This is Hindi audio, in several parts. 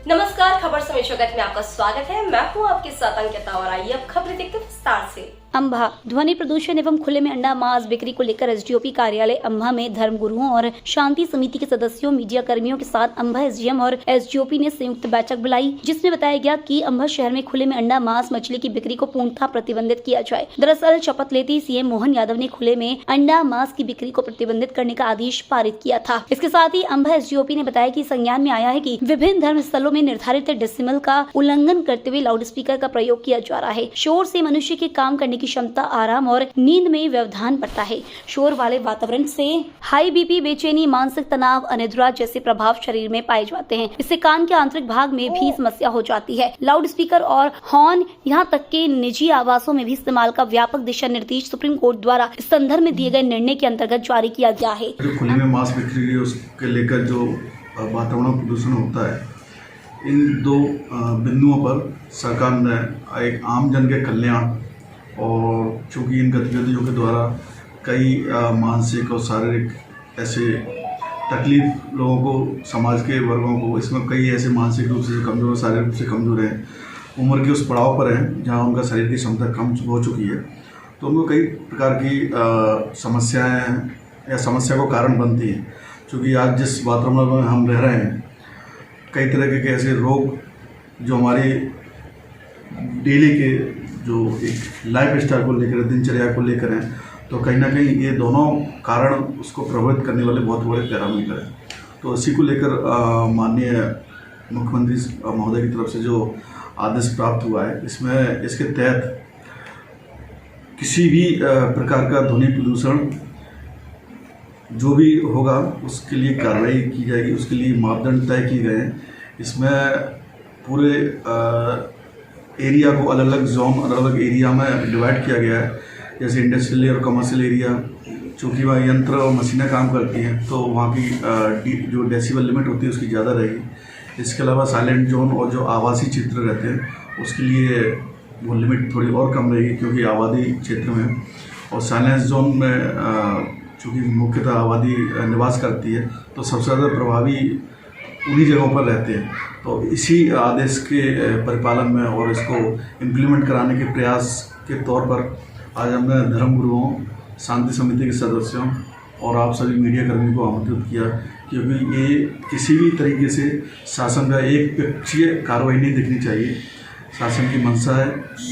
नमस्कार, खबर समय जगत में आपका स्वागत है। मैं हूँ आपके साथ अंकिता और आइए अब खबरें देखते हैं विस्तार से। अम्भा ध्वनि प्रदूषण एवं खुले में अंडा मांस बिक्री को लेकर एसडीओपी कार्यालय अम्भा में धर्म गुरुओं और शांति समिति के सदस्यों, मीडिया कर्मियों के साथ अम्भा एसडीएम और एसडीओपी ने संयुक्त बैठक बुलाई, जिसमें बताया गया कि अम्भा शहर में खुले में अंडा मांस मछली की बिक्री को पूर्णतः प्रतिबंधित किया जाए। दरअसल शपथ लेते ही सीएम मोहन यादव ने खुले में अंडा मांस की बिक्री को प्रतिबंधित करने का आदेश पारित किया था। इसके साथ ही अम्भा एसडीओपी ने बताया कि संज्ञान में आया है कि विभिन्न धर्म स्थलों में निर्धारित डेसिमल का उल्लंघन करते हुए लाउड स्पीकर का प्रयोग किया जा रहा है। शोर से मनुष्य के काम करने की क्षमता, आराम और नींद में व्यवधान पड़ता है। शोर वाले वातावरण से हाई बीपी, बेचैनी, मानसिक तनाव, अनिद्रा जैसे प्रभाव शरीर में पाए जाते हैं। इससे कान के आंतरिक भाग में भी समस्या हो जाती है। लाउड स्पीकर और हॉर्न, यहाँ तक के निजी आवासों में भी इस्तेमाल का व्यापक दिशा निर्देश सुप्रीम कोर्ट द्वारा इस संदर्भ में दिए गए निर्णय के अंतर्गत जारी किया गया है। जो खुले में मांस बिक्री उसके लेकर जो वातावरण प्रदूषण होता है, इन दो बिंदुओं पर सरकार ने एक आम जन के कल्याण और चूँकि इन गतिविधियों के द्वारा कई मानसिक और शारीरिक ऐसे तकलीफ लोगों को, समाज के वर्गों को, इसमें कई ऐसे मानसिक रूप से कमज़ोर, शारीरिक रूप से कमज़ोर हैं, उम्र के उस पड़ाव पर हैं जहां उनका शरीर की क्षमता कम हो चुकी है, तो उनको कई प्रकार की समस्याएं या समस्या को कारण बनती हैं। क्योंकि आज जिस वातावरण में हम रह रहे हैं, कई तरह के ऐसे रोग जो हमारी डेली के जो एक लाइफ स्टाइल को लेकर, दिनचर्या को लेकर हैं, तो कहीं ना कहीं ये दोनों कारण उसको प्रभावित करने वाले बहुत बड़े पैरामीटर हैं। तो इसी को लेकर माननीय मुख्यमंत्री महोदय की तरफ से जो आदेश प्राप्त हुआ है, इसमें इसके तहत किसी भी प्रकार का ध्वनि प्रदूषण जो भी होगा उसके लिए कार्रवाई की जाएगी। उसके लिए मापदंड तय किए गए हैं। इसमें पूरे एरिया को अलग अलग जोन, अलग अलग एरिया में डिवाइड किया गया है। जैसे इंडस्ट्रियल और कमर्शियल एरिया, चूँकि वहाँ यंत्र और मशीनें काम करती हैं, तो वहाँ की जो डेसिबल लिमिट होती है उसकी ज़्यादा रहेगी। इसके अलावा साइलेंट जोन और जो आवासीय क्षेत्र रहते हैं उसके लिए वो लिमिट थोड़ी और कम रहेगी, क्योंकि आबादी क्षेत्र में और साइलेंस जोन में चूँकि मुख्यतः आबादी निवास करती है, तो सबसे ज़्यादा प्रभावी उन्हीं जगहों पर रहते हैं। तो इसी आदेश के परिपालन में और इसको इम्प्लीमेंट कराने के प्रयास के तौर पर आज हमने धर्म गुरुओं, शांति समिति के सदस्यों और आप सभी मीडिया कर्मियों को आमंत्रित किया, क्योंकि ये किसी भी तरीके से शासन का एक पक्षीय कार्रवाई नहीं दिखनी चाहिए। शासन की मंशा है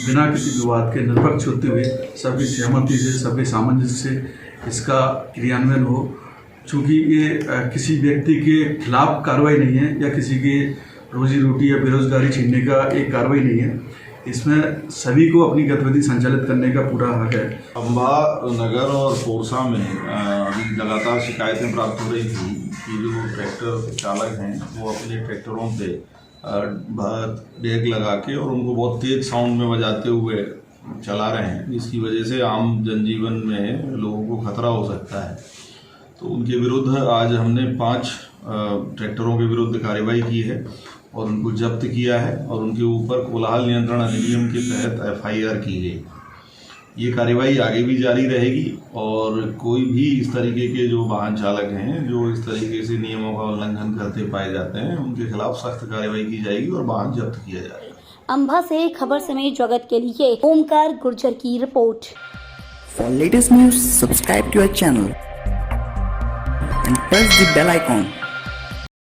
बिना किसी विवाद के निरपेक्ष होते हुए सबकी सहमति से, सबके सामंजस्य से इसका क्रियान्वयन हो। चूँकि ये किसी व्यक्ति के खिलाफ कार्रवाई नहीं है या किसी के रोजी रोटी या बेरोजगारी छीनने का एक कार्रवाई नहीं है। इसमें सभी को अपनी गतिविधि संचालित करने का पूरा हक है। अम्बा नगर और पोरसा में अभी लगातार शिकायतें प्राप्त हो रही थी कि जो ट्रैक्टर चालक हैं वो अपने ट्रैक्टरों पे डेक लगा के और उनको बहुत तेज़ साउंड में बजाते हुए चला रहे हैं, जिसकी वजह से आम जनजीवन में लोगों को खतरा हो सकता है। तो उनके विरुद्ध आज हमने 5 ट्रैक्टरों के विरुद्ध कार्रवाई की है और उनको जब्त किया है और उनके ऊपर कोलाहल नियंत्रण अधिनियम के तहत FIR की गई। ये कार्रवाई आगे भी जारी रहेगी और कोई भी इस तरीके के जो वाहन चालक हैं जो इस तरीके से नियमों का उल्लंघन करते पाए जाते हैं, उनके खिलाफ सख्त कार्रवाई की जाएगी और वाहन जब्त किया जाएगा। अम्भा से खबर समय जगत के लिए ओमकार गुर्जर की report. For latest news, subscribe to our channel and press the bell icon.